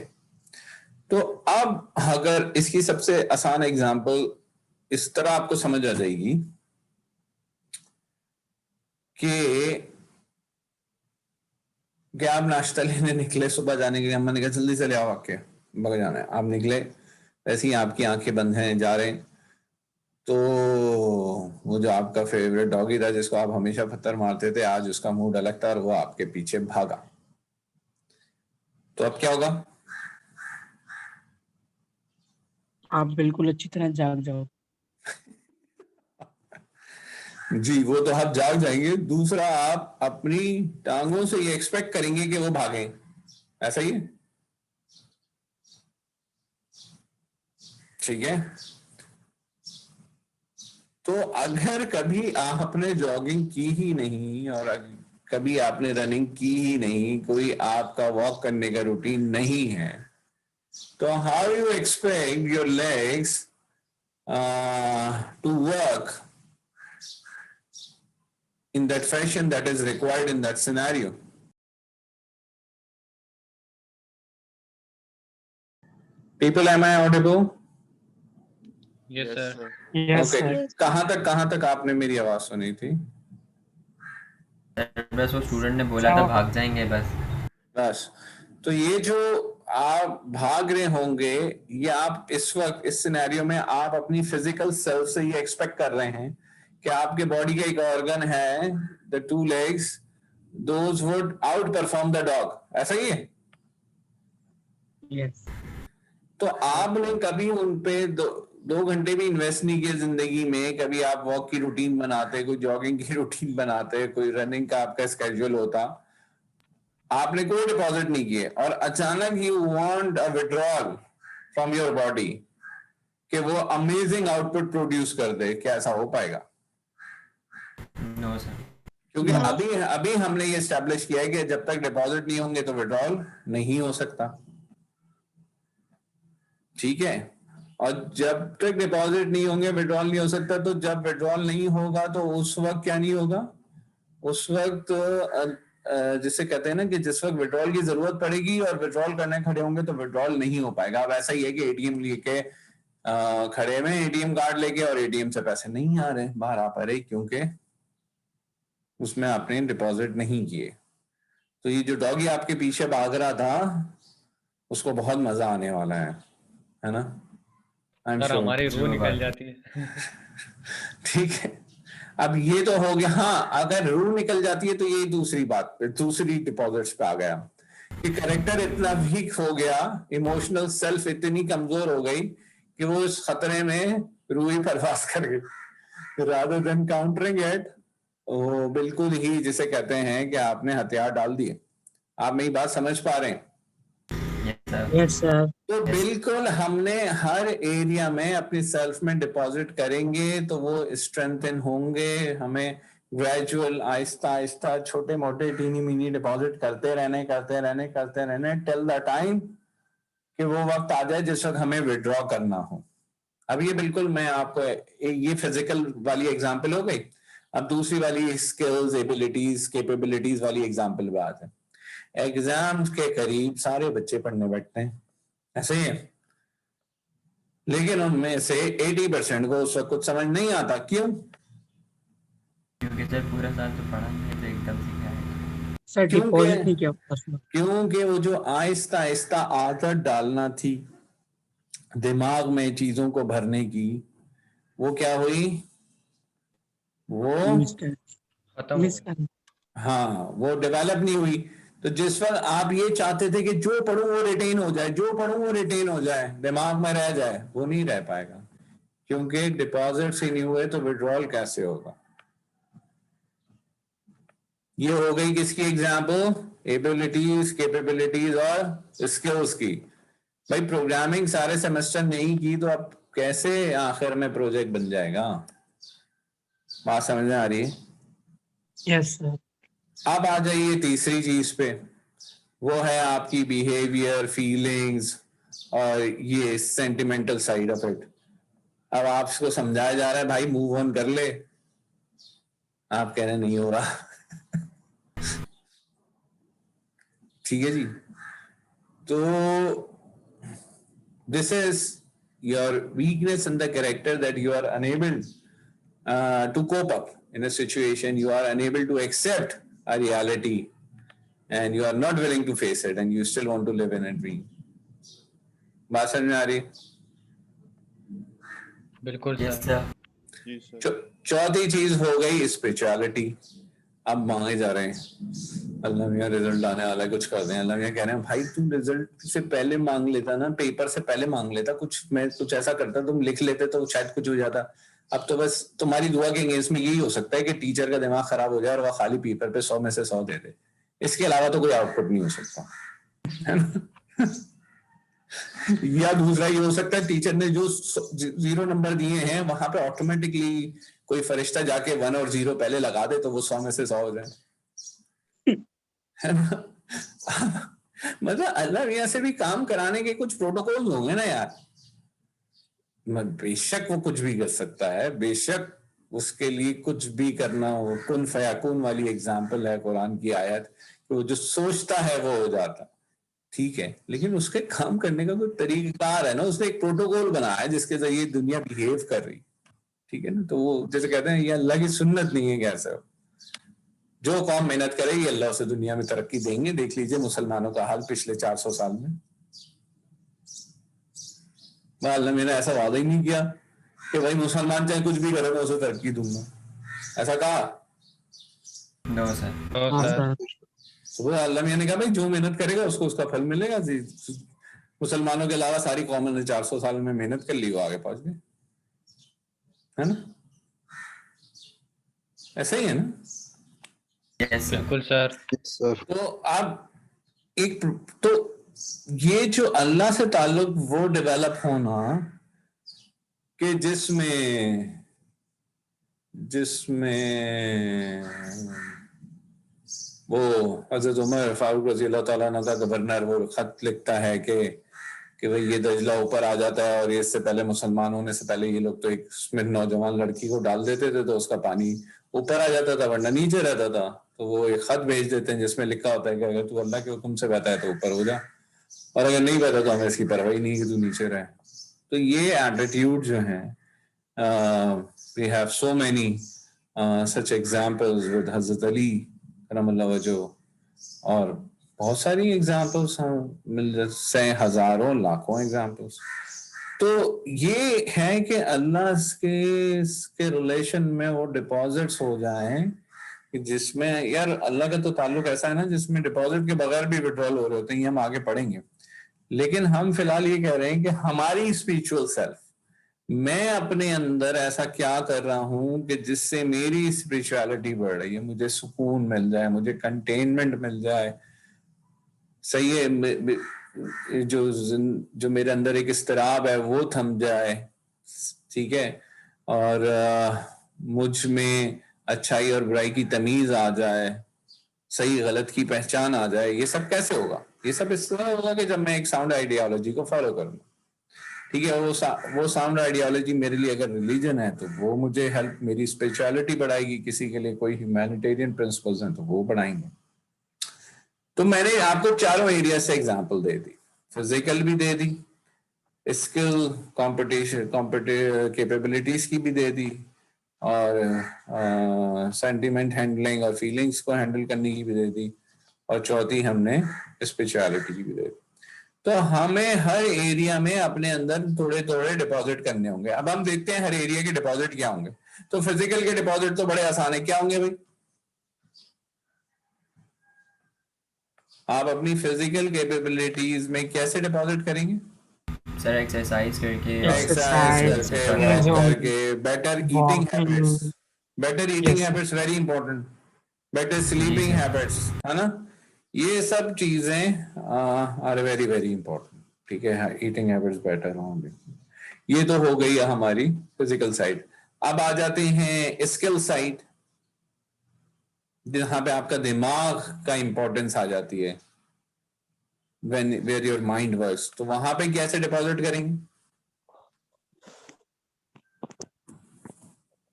तो अब अगर इसकी सबसे आसान एग्जांपल इस तरह आपको समझ आ जाएगी कि आप नाश्ता लेने निकले, सुबह जाने के लिए मैंने कहा जल्दी से ले आओ, आके भग जाना है। आप निकले, वैसे ही आपकी आंखें बंद हैं, जा रहे हैं, तो वो जो आपका फेवरेट डॉगी था जिसको आप हमेशा पत्थर मारते थे, आज उसका मूड अलग था और वो आपके पीछे भागा, तो अब क्या होगा? आप बिल्कुल अच्छी तरह जाग जाओ। जी, वो तो आप जाग जाएंगे। दूसरा, आप अपनी टांगों से ये एक्सपेक्ट करेंगे कि वो भागें, ऐसा ही है? ठीक है, तो अगर कभी आपने जॉगिंग की ही नहीं और कभी आपने रनिंग की ही नहीं, कोई आपका वॉक करने का रूटीन नहीं है, तो how you expect your legs to work in that fashion that is required in that scenario? People, am I audible? Yes sir. Yes Okay. Sir. कहाँ तक आपने मेरी आवाज सुनी थी? बस वो स्टूडेंट ने बोला था भाग जाएंगे बस। तो ये जो आप भाग रहे होंगे, ये आप इस वक्त इस सिनेरियो में आप अपनी फिजिकल सेल्फ से ये एक्सपेक्ट कर रहे हैं कि आपके बॉडी का एक ऑर्गन है, the 2 legs, those would outperform the dog, ऐसा ही है? यस। तो आपने कभी उन पे 2 घंटे भी इन्वेस्ट नहीं किए जिंदगी में, कभी आप वॉक की रूटीन बनाते, कोई जॉगिंग की रूटीन बनाते, कोई रनिंग का आपका स्केड्यूल होता, आपने कोई डिपॉजिट नहीं किए और अचानक you want a withdrawal from your body कि वो अमेजिंग आउटपुट प्रोड्यूस कर दे, क्या ऐसा हो पाएगा? No sir. क्योंकि अभी हमने ये एस्टैब्लिश किया है कि जब तक डिपॉजिट नहीं होंगे तो विड्रॉल नहीं हो सकता, ठीक है? और जब तक डिपॉजिट नहीं होंगे विड्रॉल नहीं हो सकता, तो जब विड्रॉल नहीं होगा तो उस वक्त क्या नहीं होगा? उस वक्त जिसे कहते हैं ना कि जिस वक्त विड्रॉल की जरूरत पड़ेगी और विड्रॉल करने खड़े होंगे तो विड्रॉल नहीं हो पाएगा। अब ऐसा ही है कि एटीएम लेके खड़े में, एटीएम कार्ड लेके, और एटीएम से पैसे नहीं आ रहे, बाहर आ पा रहे, क्योंकि उसमें आपने डिपॉजिट नहीं किए। तो ये जो डॉगी आपके पीछे भाग रहा था उसको बहुत मजा आने वाला है ना? सर हमारी रूह निकल जाती है। ठीक है, अब ये तो हो गया। हाँ, अगर रूह निकल जाती है तो ये दूसरी बात पे, दूसरी डिपॉजिट्स पे आ गया कि कैरेक्टर इतना वीक हो गया, इमोशनल सेल्फ इतनी कमजोर हो गई कि वो इस खतरे में रूह ही परवास कर गई। रादर देन काउंटरिंग इट, वो बिल्कुल ही जिसे कहते हैं कि आपने हथियार डाल दिए। आप मेरी बात समझ पा रहे हैं? Yes sir. तो बिल्कुल हमने हर एरिया में अपनी सेल्फ में डिपॉजिट करेंगे तो वो स्ट्रेंथन होंगे। हमें ग्रेजुअल, आहिस्ता आहिस्ता, छोटे मोटे टीनी मीनी डिपॉजिट करते रहने टिल द टाइम कि वो वक्त आ जाए जिस वक्त हमें विड्रॉ करना हो। अब ये बिल्कुल मैं आपको ये फिजिकल वाली एग्जांपल हो गई। अब दूसरी वाली स्किल्स, एबिलिटीज, कैपेबिलिटीज वाली एग्जांपल बात है। एग्जाम्स के करीब सारे बच्चे पढ़ने बैठते हैं, ऐसे ही है, लेकिन उनमें से 80% को उस वक्त कुछ समझ नहीं आता। क्यों? क्योंकि सर पूरा साल तो पढ़ा नहीं है, तो एकदम से क्या है सर डिपॉजिट नहीं किया उसमें। क्योंकि वो जो आहिस्ता आहिस्ता आदत डालना थी दिमाग में चीजों को भरने की, वो क्या हुई? वो खत्म। हाँ, वो डेवलप नहीं हुई। तो जिस वक्त आप ये चाहते थे कि जो पढ़ूं वो रिटेन हो जाए, जो पढ़ूं वो रिटेन हो जाए, दिमाग में रह जाए, वो नहीं रह पाएगा, क्योंकि डिपॉजिट ही नहीं हुए तो विड्रॉल कैसे होगा? ये हो गई किसकी एग्जाम्पल? एबिलिटीज, कैपेबिलिटीज और स्किल्स की। भाई प्रोग्रामिंग सारे सेमेस्टर नहीं की तो अब कैसे आखिर में प्रोजेक्ट बन जाएगा? बात समझ में आ रही है? Yes sir. अब आ जाइए तीसरी चीज पे, वो है आपकी बिहेवियर, फीलिंग्स और ये सेंटिमेंटल साइड ऑफ इट। अब आपको समझाया जा रहा है भाई मूव ऑन कर ले, आप कह रहे नहीं हो रहा। ठीक है जी, तो this is your weakness in the character, that you are unable to cope up in a situation, you are unable to accept a reality and you are not willing to face it and you still want to live in a dream. बात समझ में आ रही? बिल्कुल sir. चौथी चीज हो गई स्पिरिचुअलिटी। अब मांगे जा रहे हैं, अल्लाह मियां रिजल्ट आने वाला है, कुछ कर दें। अल्लाह मियां कह रहे हैं भाई तुम रिजल्ट से पहले मांग लेता ना, पेपर से पहले मांग लेता, मैं कुछ ऐसा करता, तुम लिख लेते तो शायद कुछ हो जाता। अब तो बस तुम्हारी दुआ के अगेंस्ट में यही हो सकता है कि टीचर का दिमाग खराब हो जाए और वह खाली पेपर पे 100 में से 100 दे दे, इसके अलावा तो कोई आउटपुट नहीं हो सकता, है ना? या दूसरा ये हो सकता है टीचर ने जो 0 नंबर दिए हैं वहां पे ऑटोमेटिकली कोई फरिश्ता जाके 1 और 0 पहले लगा दे तो वो 100 में से 100 हो जाए, है ना? मतलब अल्लाह मियां से भी काम कराने के कुछ प्रोटोकॉल होंगे ना यार। बेशक वो कुछ भी कर सकता है, बेशक उसके लिए कुछ भी करना हो। कुन फयाकुन वाली एग्जाम्पल है कुरान की आयत, तो जो सोचता है वो हो जाता, ठीक है, लेकिन उसके काम करने का कोई तरीकाकार है ना, उसने एक प्रोटोकॉल बनाया है जिसके जरिए दुनिया बिहेव कर रही, ठीक है ना? तो वो जैसे कहते हैं ये अल्लाह की सुन्नत नहीं है, कैसे जो कौम मेहनत करे ये अल्लाह से दुनिया में तरक्की देंगे। देख लीजिए मुसलमानों का हाल पिछले 400 साल में। अल्लाह मैंने ऐसा वादा ही नहीं किया कि भाई मुसलमान चाहे कुछ भी करे मैं उसे तरक्की दूंगा, ऐसा कहा? No sir. सुबह अल्लाह मियां ने कहा भाई जो मेहनत करेगा उसको उसका फल मिलेगा। मुसलमानों के अलावा सारी कौमों ने 400 साल में मेहनत कर ली, वो आगे पहुंच गए। है ना? ऐसा ही है ना? Yes, sir. बिल्कुल सर। सर तो आप एक तो ये जो अल्लाह से ताल्लुक वो डेवलप होना कि जिसमें वो हजरत उमर फारूक रजी अल्लाह ताला अन्हु का गवर्नर वो खत लिखता है कि भाई ये दजला ऊपर आ जाता है और ये इससे पहले मुसलमान होने से पहले ये लोग तो एक उसमें नौजवान लड़की को डाल देते थे तो उसका पानी ऊपर आ जाता था वरना नीचे रहता था। तो वो एक खत भेज देते हैं जिसमें लिखा होता है कि अगर तू अल्लाह के हुक्म से बहता है तो ऊपर हो जा और अगर नहीं बहता तो हमें इसकी परवाही नहीं कि तू नीचे रहे। तो ये एटीट्यूड जो है we have so many such examples with Hazrat Ali करमल्लाहु वजह और बहुत सारी एग्जांपल्स मिल से हजारों लाखों एग्जांपल्स। तो ये है कि अल्लाह के रिलेशन में वो डिपॉजिट्स हो जाएं कि जिसमें यार अल्लाह का तो ताल्लुक ऐसा है ना जिसमें डिपॉजिट के बगैर भी विड्रॉल हो रहे होते हैं, ये हम आगे पढ़ेंगे। लेकिन हम फिलहाल ये कह रहे हैं कि हमारी स्पिरिचुअल सेल्फ, मैं अपने अंदर ऐसा क्या कर रहा हूं कि जिससे मेरी स्पिरिचुअलिटी बढ़ रही है, मुझे सुकून मिल जाए, मुझे कंटेनमेंट मिल जाए, सही है, जो मेरे अंदर एक इस्तराब है वो थम जाए, ठीक है, और मुझ में अच्छाई और बुराई की तमीज आ जाए, सही गलत की पहचान आ जाए। ये सब कैसे होगा? ये सब इस तरह होगा कि जब मैं एक साउंड आइडियोलॉजी को फॉलो करूंगा, ठीक है। वो साउंड आइडियोलॉजी मेरे लिए अगर रिलीजन है तो वो मुझे हेल्प, मेरी स्पिरिचुअलिटी बढ़ाएगी। किसी के लिए कोई ह्यूमैनिटेरियन प्रिंसिपल्स हैं तो वो बढ़ाएंगे। तो मैंने आपको चारों एरिया से एग्जांपल दे दी, फिजिकल भी दे दी, स्किल कॉम्पिटिशन कैपेबिलिटीज की भी दे दी, और सेंटिमेंट हैंडलिंग और फीलिंग्स को हैंडल करने की भी दे दी, और चौथी हमने स्पिरिचुअलिटी की भी दे दी। तो हमें हर एरिया में अपने अंदर थोड़े थोड़े डिपॉजिट करने होंगे। अब हम देखते हैं हर एरिया के डिपॉजिट क्या होंगे। तो फिजिकल के डिपॉजिट तो बड़े आसान है, क्या होंगे भाई? आप अपनी फिजिकल कैपेबिलिटीज में कैसे डिपॉजिट करेंगे? सर एक्सरसाइज करके, Exercise, करके, better eating habits, walking. Better eating Yes, habits very important, better sleeping sir. Habits, है ना? ये सब चीजें आर वेरी वेरी इंपॉर्टेंट, ठीक है। ईटिंग हैबिट्स बेटर होंगे। ये तो हो गई है हमारी फिजिकल साइड। अब आ जाते हैं स्किल साइड, जहां पे आपका दिमाग का इंपॉर्टेंस आ जाती है, वेयर योर माइंड वर्क्स। तो वहां पे कैसे डिपॉजिट करेंगे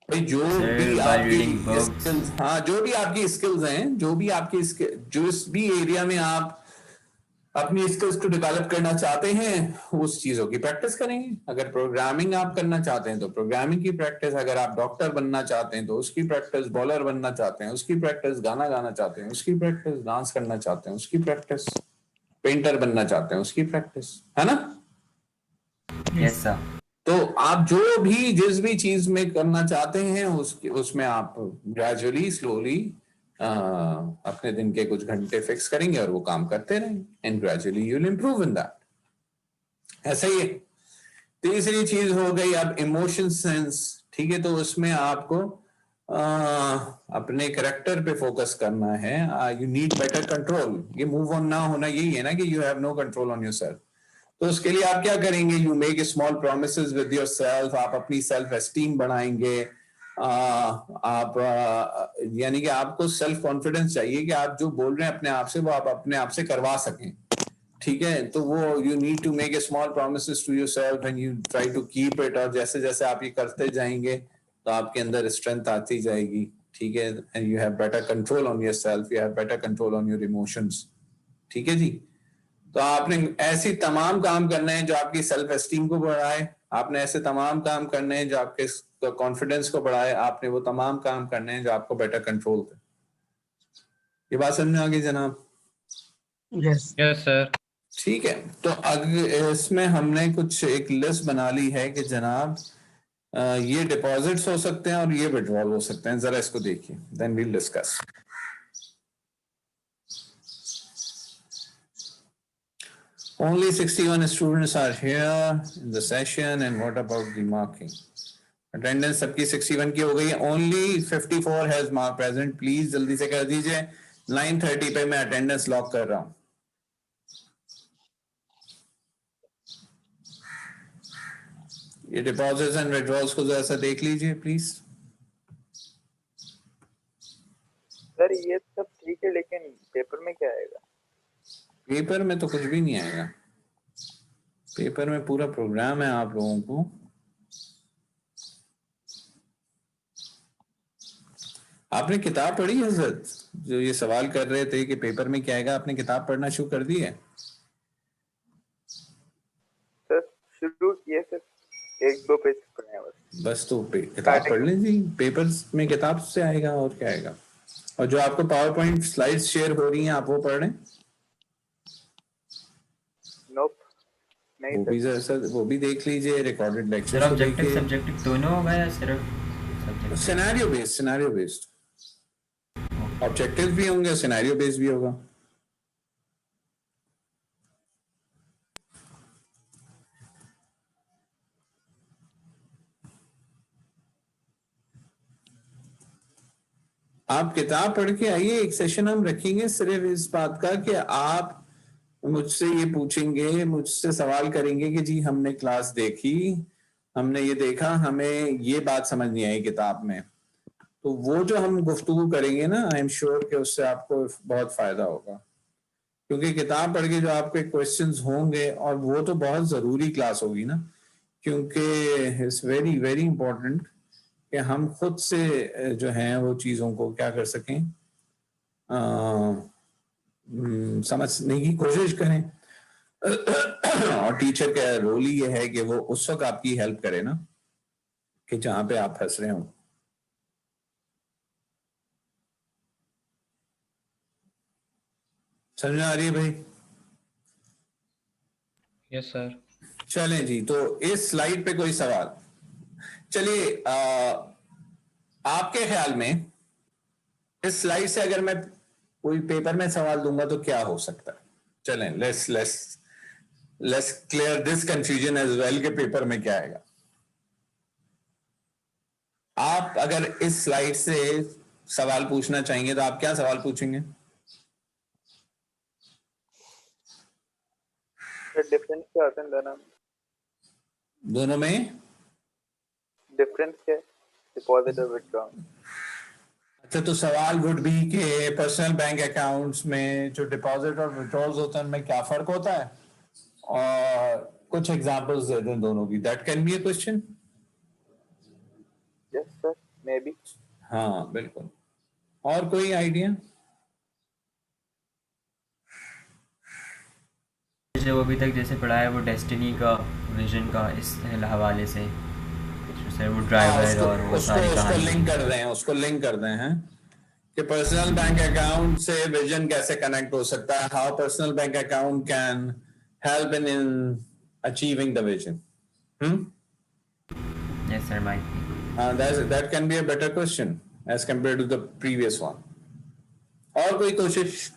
भाई? जो भी आपकी स्किल्स, हाँ, जो भी आपकी स्किल्स हैं, जो भी आपकी जिस भी एरिया में आप अपनी स्किल्स को डेवलप करना चाहते हैं उस चीजों की प्रैक्टिस करेंगे। अगर प्रोग्रामिंग आप करना चाहते हैं तो प्रोग्रामिंग की प्रैक्टिस, अगर आप डॉक्टर बनना चाहते हैं तो उसकी प्रैक्टिस, बॉलर बनना चाहते हैं उसकी प्रैक्टिस, गाना गाना चाहते हैं उसकी प्रैक्टिस, डांस करना चाहते हैं उसकी प्रैक्टिस, पेंटर बनना चाहते हैं उसकी प्रैक्टिस, है ना? Yes sir. तो आप जो भी जिस भी चीज में करना चाहते हैं उसमें आप ग्रेजुअली स्लोली अपने दिन के कुछ घंटे फिक्स करेंगे और वो काम करते रहेंगे, and gradually you will improve in that. ऐसा ही है। तीसरी चीज हो गई अब इमोशन सेंस, ठीक है। तो उसमें आपको अपने करेक्टर पे फोकस करना है। You need better control. ये मूव ऑन ना होना यही है ना कि you have no control on yourself. तो उसके लिए आप क्या करेंगे? You make small promises with yourself. आप अपनी सेल्फ एस्टीम बढ़ाएंगे। आप यानी कि आपको सेल्फ कॉन्फिडेंस चाहिए कि आप जो बोल रहे हैं अपने आप से वो आप अपने आप से करवा सकें, ठीक है। तो वो you need to make small promises to yourself and you try to keep it. और जैसे जैसे आप ये करते जाएंगे तो आपके अंदर स्ट्रेंथ आती जाएगी, ठीक है। And you have better control on yourself, you have better control on your emotions, ठीक है जी। तो आपने ऐसी तमाम काम करने हैं जो आपकी सेल्फ एस्टीम को बढ़ाए। आपने ऐसे तमाम काम करने हैं जो आपके कॉन्फिडेंस को बढ़ाए। आपने वो तमाम काम करने हैं जो आपको बेटर कंट्रोल दे। ये बात समझ में आ गई जनाब? Yes. Yes sir. ठीक है। तो अगर इसमें हमने कुछ एक लिस्ट बना ली है कि जनाब ये डिपॉजिट्स हो सकते हैं और ये विड्रॉल हो सकते हैं। जरा इसको देखिए, then we'll discuss. Only 61 students are here in the session, and what about the marking? Attendance सबकी 61 की हो गई है. Only 54 has mark present. Please जल्दी से कर दीजिए. 9:30 पे मैं अटेंडेंस लॉक कर रहा हूं. ये डिपॉजिट्स एंड विड्रॉल्स को जरा सा देख लीजिए प्लीज. सर ये सब ठीक है, लेकिन पेपर में क्या आएगा? पेपर में तो कुछ भी नहीं आएगा. पेपर में पूरा प्रोग्राम है आप लोगों को. आपने किताब पढ़ी है हजरत? जो ये सवाल कर रहे थे कि पेपर में क्या आएगा, आपने किताब पढ़ना शुरू कर दी है? सर शुरू किए सर, 1-2 पेज पढ़े हैं बस. बस तो किताब पढ़ लीजिए. पेपर में किताब से आएगा और क्या आएगा. और जो आपको पावर पॉइंट स्लाइड्स शेयर हो रही हैं आप वो पढ़ रहे हैं? नोप नहीं वो भी सर वो भी देख लीजिए. Recorded sir lecture objective subjective दोनों होगा या सिर्फ सब्जेक्ट? सिनेरियो बेस्ड ऑब्जेक्टिव भी होंगे, सिनेरियो बेस्ड भी होगा. आप किताब पढ़ के आइए. एक सेशन हम रखेंगे सिर्फ इस बात का कि आप मुझसे ये पूछेंगे, मुझसे सवाल करेंगे कि जी हमने क्लास देखी, हमने ये देखा, हमें ये बात समझ नहीं आई किताब में. तो वो जो हम गुफ्तगू करेंगे ना, आई एम श्योर कि उससे आपको बहुत फायदा होगा. क्योंकि किताब पढ़ के जो आपके क्वेश्चंस होंगे, और वो तो बहुत जरूरी क्लास होगी ना, क्योंकि इट्स वेरी वेरी इंपॉर्टेंट कि हम खुद से जो है वो चीज़ों को क्या कर सकें, समझने की कोशिश करें. और टीचर का रोल ही ये है कि वो उस वक्त आपकी हेल्प करे ना, कि जहां पे आप फंस रहे हो. समझ आ रही है भाई? Yes sir. चलें जी. तो इस स्लाइड पे कोई सवाल? चलिए, आपके ख्याल में इस स्लाइड से अगर मैं कोई पेपर में सवाल दूंगा तो क्या हो सकता है? चलें, let's clear this confusion as well के पेपर में क्या आएगा. आप अगर इस स्लाइड से सवाल पूछना चाहेंगे तो आप क्या सवाल पूछेंगे? डिफरेंस क्या होता है दोनों में? डिफरेंस क्या है डिपॉजिट और विथड्रॉल? अच्छा, तो सवाल वुड बी कि पर्सनल बैंक अकाउंट्स में जो डिपॉजिट और विड्रॉल्स होते हैं उनमें क्या फर्क होता है, और कुछ एग्जांपल्स दे दें दोनों की. That can be a question. Yes sir, may be. हाँ बिल्कुल. और कोई आइडिया? जो अभी तक जैसे पढ़ा है वो डेस्टिनी का, विजन का, इस हवाले से सर वो ड्राइवर और वो सारी कहानी उसको लिंक कर दें हैं कि पर्सनल बैंक अकाउंट से विजन कैसे कनेक्ट हो सकता है. How personal bank account can help in achieving the vision. Yes sir, might be. That can be a better question as compare to the previous one. और कोई कोशिश?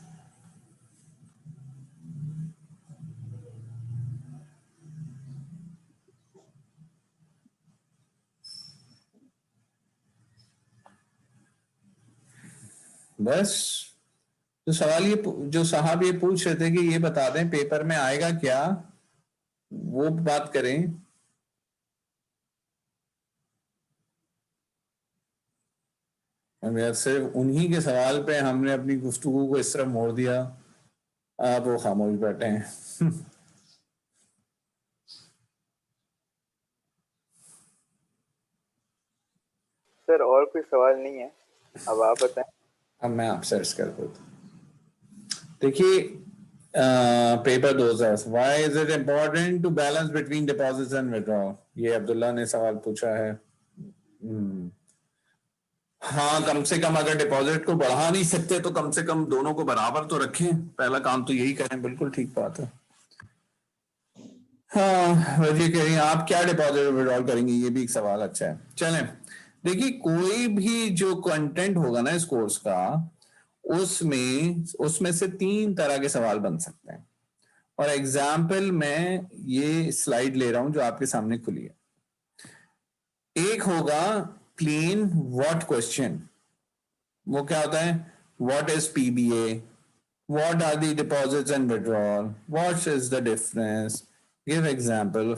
बस. तो सवाल ये जो साहब ये पूछ रहे थे कि ये बता दें पेपर में आएगा क्या, वो बात करें. हम यार सिर्फ उन्हीं के सवाल पे हमने अपनी गुफ्तगू को इस तरह मोड़ दिया, आप वो खामोश बैठे हैं. सर और कोई सवाल नहीं है, अब आप बताएं. अब मैं आपसे अर्ज कर देता हूं. देखिए, paper 2000, why is it important to balance between deposits and withdrawal? ये अब्दुल्ला ने सवाल पूछा है. हाँ, कम से कम अगर डिपॉजिट को बढ़ा नहीं सकते तो कम से कम दोनों को बराबर तो रखें. पहला काम तो यही करें. बिल्कुल ठीक बात है. हाँ, वजह कह रही हैं आप क्या डिपॉजिट विड्रॉल करेंगे, ये भी एक सवाल अच्छा है. चलें, देखिए, कोई भी जो कंटेंट होगा ना इस कोर्स का, उसमें से 3 तरह के सवाल बन सकते हैं. और एग्जाम्पल मैं ये स्लाइड ले रहा हूं जो आपके सामने खुली है. एक होगा प्लेन व्हाट क्वेश्चन, वो क्या होता है, what is PBA, what are the deposits and withdrawal, what is the difference, give example,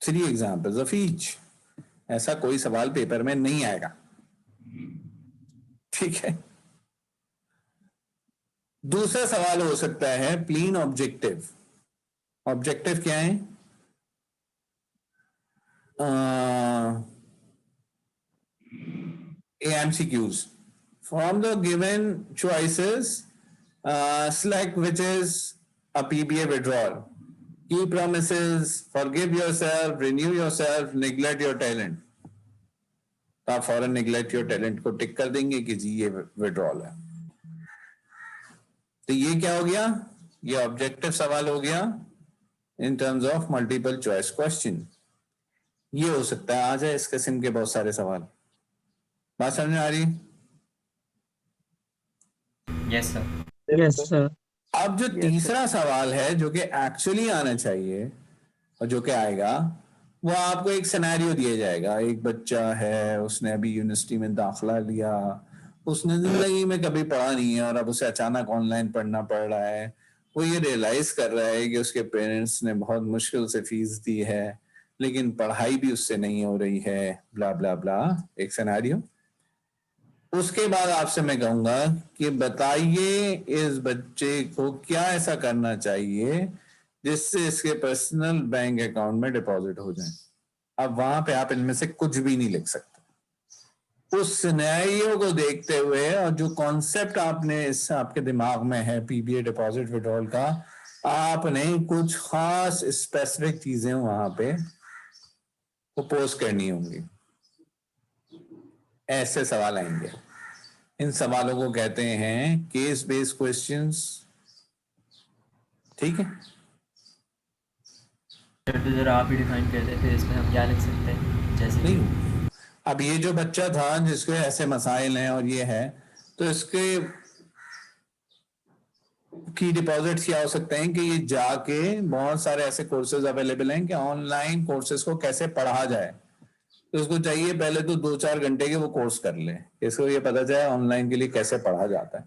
3 examples of each. ऐसा कोई सवाल पेपर में नहीं आएगा, ठीक है। दूसरा सवाल हो सकता है प्लेन ऑब्जेक्टिव। ऑब्जेक्टिव क्या है, AMCQs from the given choices, select which is a PBA withdrawal, key promises, forgive yourself, renew yourself, neglect your talent। तो आप फौरन neglect your talent को टिक कर देंगे कि जी ये विड्रॉल है। तो ये क्या हो गया, ये ऑब्जेक्टिव सवाल हो गया in terms of multiple choice question. ये हो सकता है, आ जाए इस किस्म के बहुत सारे सवाल। बात समझ में आ रही? Yes sir. Yes sir. अब जो तीसरा सवाल है जो कि एक्चुअली आना चाहिए और जो कि आएगा, वो आपको एक सिनेरियो दिया जाएगा। एक बच्चा है, उसने अभी यूनिवर्सिटी में दाखिला लिया, उसने जिंदगी में कभी पढ़ा नहीं है और अब उसे अचानक ऑनलाइन पढ़ना पड़ रहा है। वो ये रियलाइज कर रहा है कि उसके पेरेंट्स ने बहुत मुश्किल से फीस दी है, लेकिन पढ़ाई भी उससे नहीं हो रही है, ब्ला ब्ला ब्ला, एक सिनेरियो। उसके बाद आपसे मैं कहूंगा कि बताइए इस बच्चे को क्या ऐसा करना चाहिए जिससे इसके पर्सनल बैंक अकाउंट में डिपॉजिट हो जाए। अब वहां पे आप इनमें से कुछ भी नहीं लिख सकते। उस सिनेरियो को देखते हुए और जो कॉन्सेप्ट आपने इस आपके दिमाग में है पीबीए डिपॉजिट विड्रॉल का, आपने कुछ खास स्पेसिफिक चीजें वहां पे पोस्ट करनी होंगी। ऐसे सवाल आएंगे, इन सवालों को कहते हैं केस बेस्ड क्वेश्चंस, ठीक है। तो जरा आप ही डिफाइन कर देते, इसमें हम क्या लिख सकते हैं? जैसे नहीं, अब ये जो बच्चा था जिसके ऐसे मसाइल हैं और ये है, तो इसके की डिपॉजिट्स क्या हो सकते हैं कि ये जाके बहुत सारे ऐसे कोर्सेज अवेलेबल हैं कि ऑनलाइन कोर्सेज को कैसे पढ़ा जाए। तो उसको चाहिए पहले तो 2-4 घंटे के वो कोर्स कर ले, इसको ये पता चले ऑनलाइन के लिए कैसे पढ़ा जाता है।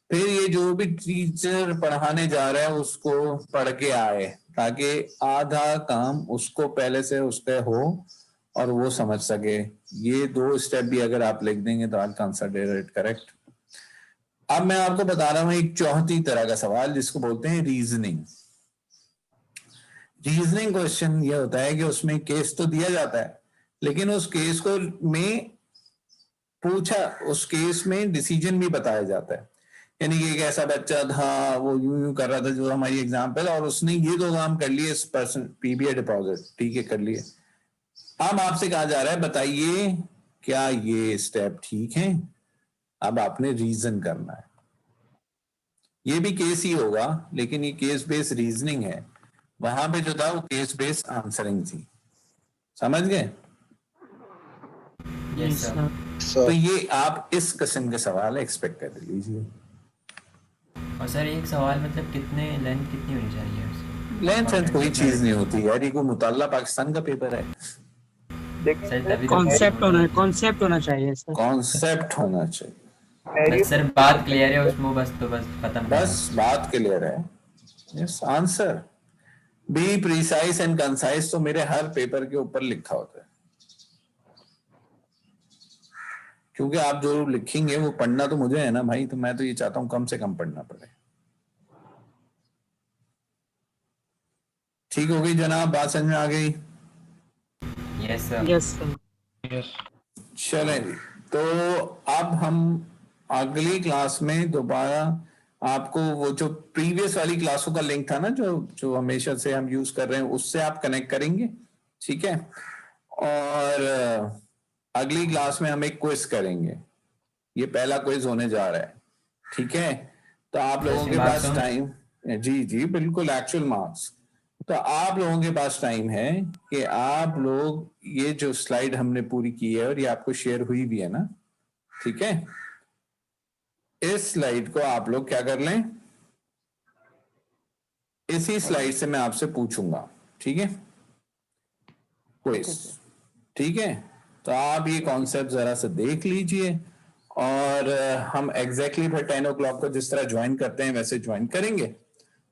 फिर ये जो भी टीचर पढ़ाने जा रहा है उसको पढ़ के आए, ताकि आधा काम उसको पहले से उसके हो और वो समझ सके। ये 2 स्टेप भी अगर आप लिख देंगे तो आई कंसिडर इट करेक्ट। अब मैं आपको बता रहा हूं एक चौथी तरह का सवाल जिसको बोलते हैं रीजनिंग। रीजनिंग क्वेश्चन ये होता है कि उसमें केस तो दिया जाता है, लेकिन उस केस को में पूछा, उस केस में डिसीजन भी बताया जाता है। यानी कि एक ऐसा बच्चा था, वो यूं कर रहा था जो हमारी एग्जाम्पल, और उसने ये 2 काम कर लिए, इस पर्सन पीबीए डिपॉजिट, ठीक है, कर लिए। अब आपसे कहा जा रहा है बताइए क्या ये स्टेप ठीक है। अब आपने रीजन करना है। ये भी केस ही होगा, लेकिन ये केस बेस्ड रीजनिंग है। वहां पे जो था वो केस बेस्ड आंसरिंग थी। समझ गए? Yes sir. तो ये आप इस किस्म के सवाल एक्सपेक्ट कर लीजिए। और सर एक सवाल मतलब कितने लेंथ कितनी होनी चाहिए? लेंथ कोई चीज नहीं होती यार, ये कोई मुताल्ला पाकिस्तान का पेपर है। कॉन्सेप्ट होना चाहिए सर। कॉन्सेप्ट होना चाहिए। सर बात क्लियर है उसमें, बस तो बस खत्म। बस बात क्लियर है। Yes, answer be precise and concise तो मेरे हर पेपर के ऊपर लिखा होता है, क्योंकि आप जो लिखेंगे वो पढ़ना तो मुझे है ना भाई, तो मैं तो ये चाहता हूं कम से कम पढ़ना पड़े। ठीक हो गई जनाब, बात समझ में आ गई? Yes sir. Yes sir. Yes. चलें जी, तो अब हम अगली क्लास में दोबारा आपको वो जो प्रीवियस वाली क्लासों का लिंक था ना, जो हमेशा से हम यूज कर रहे हैं, उससे आप कनेक्ट करेंगे, ठीक है। और अगली क्लास में हम एक क्विज करेंगे। ये पहला क्विज होने जा रहा है, ठीक है। तो आप लोगों के पास टाइम, जी जी बिल्कुल, एक्चुअल मार्क्स। तो आप लोगों के पास टाइम है कि आप लोग ये जो स्लाइड हमने पूरी की है और ये आपको शेयर हुई भी है ना, ठीक है, इस स्लाइड को आप लोग क्या कर लें, इसी स्लाइड से मैं आपसे पूछूंगा, ठीक है, क्विज। ठीक है, तो आप ये कॉन्सेप्ट जरा से देख लीजिए और हम एग्जैक्टली फिर 10 o'clock को जिस तरह ज्वाइन करते हैं वैसे ज्वाइन करेंगे।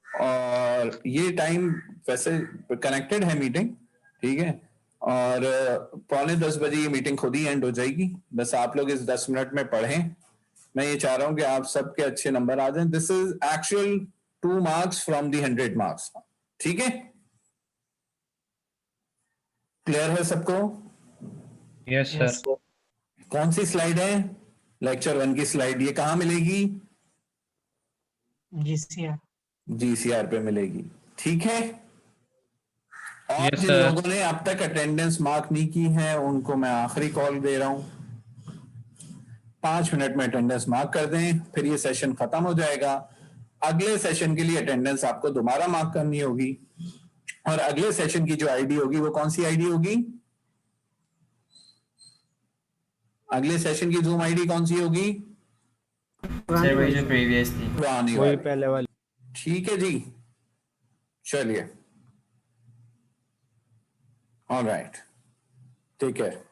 और ये टाइम वैसे कनेक्टेड है मीटिंग, ठीक है, और 9:45 ये मीटिंग खुद ही एंड हो जाएगी। बस आप लोग इस 10 मिनट में पढ़ें। मैं ये चाह रहा हूं कि आप सबके अच्छे नंबर आ जाएं। This is actual 2 marks from the 100 marks। ठीक है, क्लियर है सबको? Yes sir. कौन सी स्लाइड है? लेक्चर 1 की स्लाइड। ये कहाँ मिलेगी? GCR GCR पे मिलेगी। ठीक है, और Yes, जिन sir. लोगों ने अब तक अटेंडेंस मार्क नहीं की है उनको मैं आखिरी कॉल दे रहा हूं, 5 मिनट में अटेंडेंस मार्क कर दें, फिर ये सेशन खत्म हो जाएगा। अगले सेशन के लिए अटेंडेंस आपको दोबारा मार्क करनी होगी, और अगले सेशन की जो आईडी होगी वो कौन सी आईडी होगी? अगले सेशन की जूम आईडी कौन सी होगी? सर वही जो प्रीवियस थी। पुरानी वही वाली। पहले वाली। ठीक है जी, चलिए, alright, take care.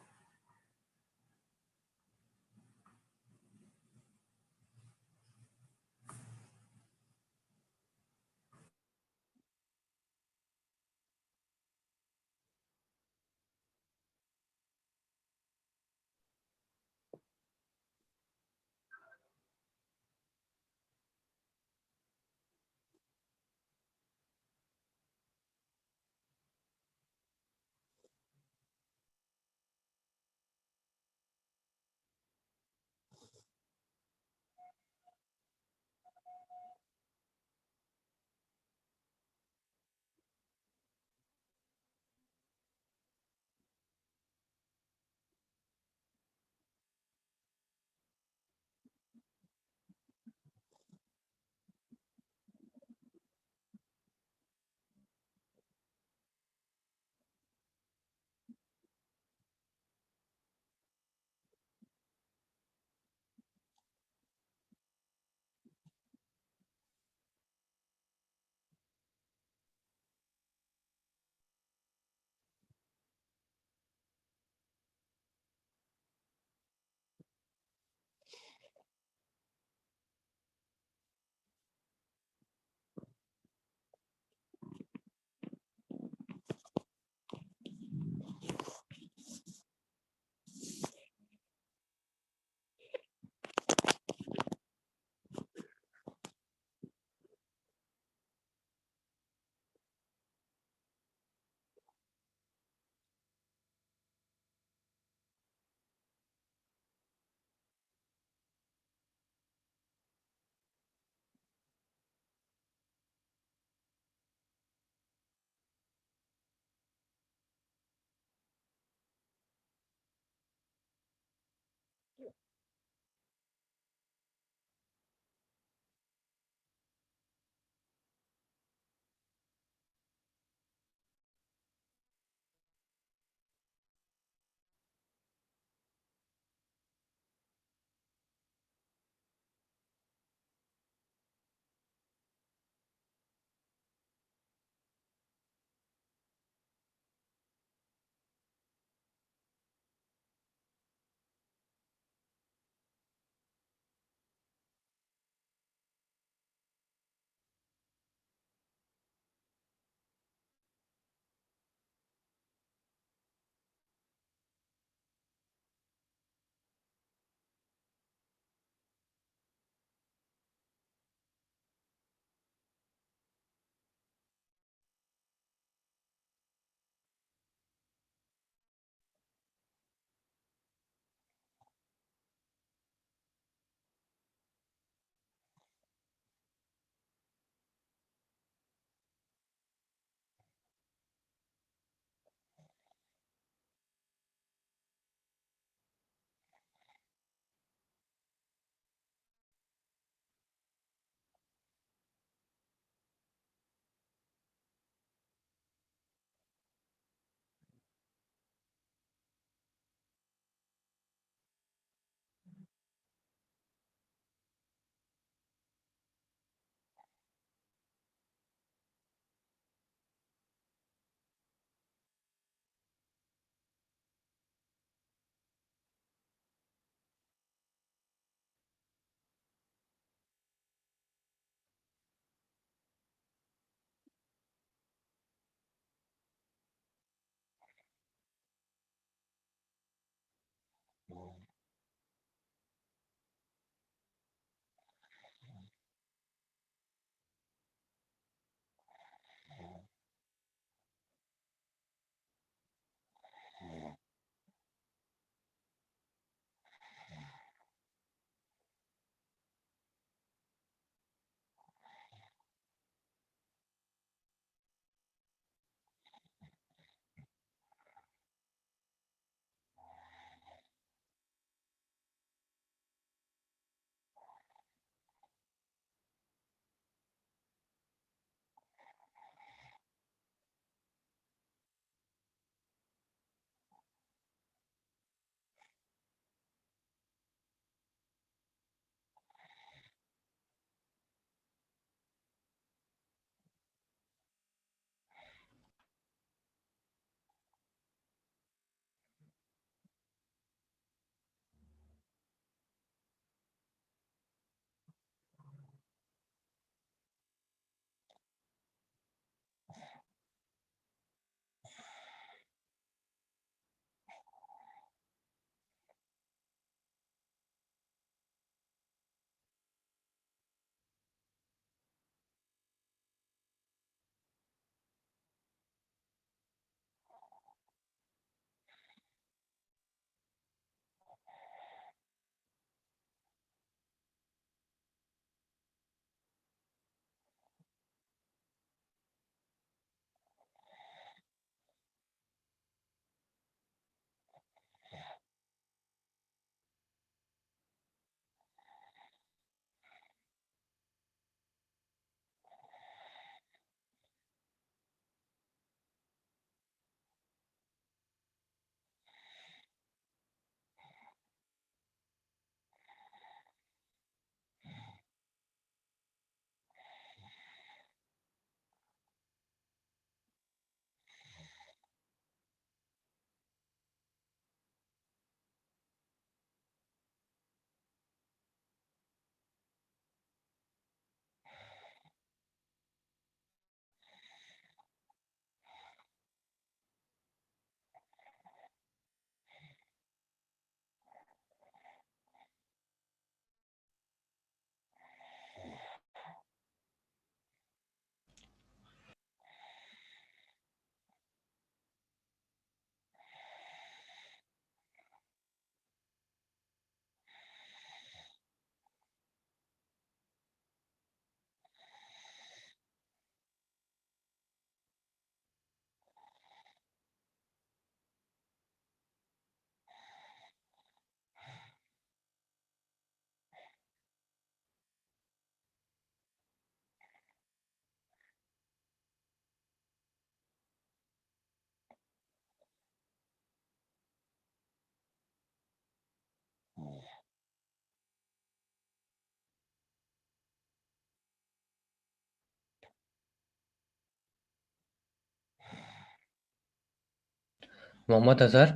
Mohammad Azhar,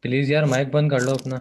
please यार माइक बंद कर लो अपना।